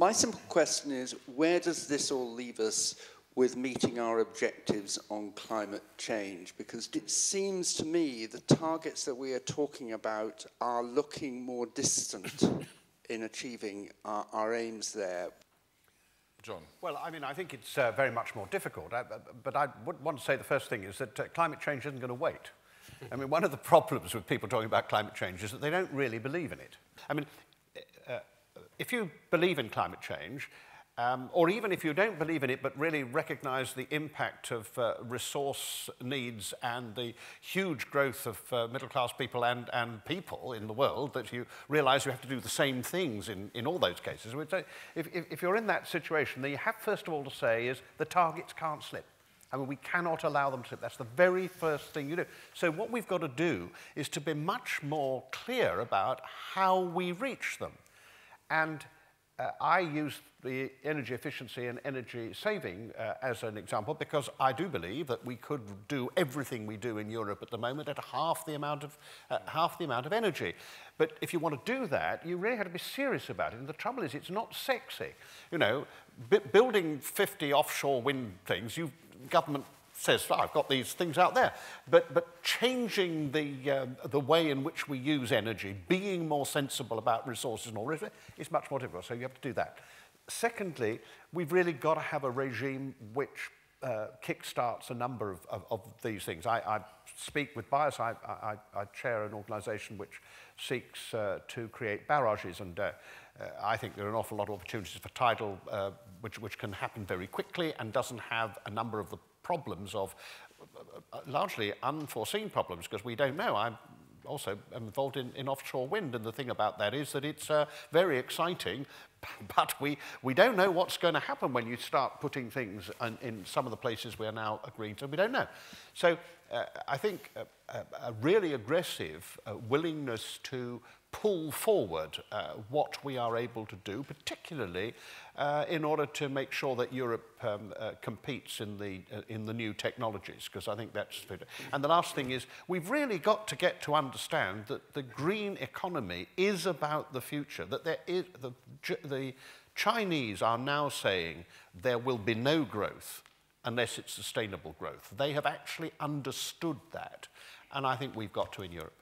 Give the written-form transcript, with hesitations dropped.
My simple question is, where does this all leave us with meeting our objectives on climate change? Because it seems to me the targets that we are talking about are looking more distant in achieving our aims there. John. Well, I mean, I think it's very much more difficult, but I would want to say the first thing is that climate change isn't going to wait. I mean, one of the problems with people talking about climate change is that they don't really believe in it. I mean, if you believe in climate change, or even if you don't believe in it but really recognise the impact of resource needs and the huge growth of middle-class people and people in the world, that you realise you have to do the same things in all those cases. If you're in that situation, then you have first of all to say is the targets can't slip. I mean, we cannot allow them to slip. That's the very first thing you do. So what we've got to do is to be much more clear about how we reach them. And I use the energy efficiency and energy saving as an example because I do believe that we could do everything we do in Europe at the moment at half the amount of energy. But if you want to do that, you really have to be serious about it. And the trouble is, it's not sexy. You know, building 50 offshore wind things, government says, oh, I've got these things out there. But changing the way in which we use energy, being more sensible about resources and all this, is much more difficult. So you have to do that. Secondly, we've really got to have a regime which kickstarts a number of these things. I speak with bias. I chair an organisation which seeks to create barrages, and I think there are an awful lot of opportunities for tidal, which can happen very quickly and doesn't have a number of the problems of largely unforeseen problems, because we don't know. I'm also involved in offshore wind, and the thing about that is that it's very exciting, but we don't know what's going to happen when you start putting things in some of the places we're now agreeing to. We don't know. So I think a really aggressive willingness to pull forward what we are able to do, particularly in order to make sure that Europe competes in the new technologies, because I think that's... And the last thing is, we've really got to get to understand that the green economy is about the future, that there is... The Chinese are now saying there will be no growth unless it's sustainable growth. They have actually understood that, and I think we've got to in Europe.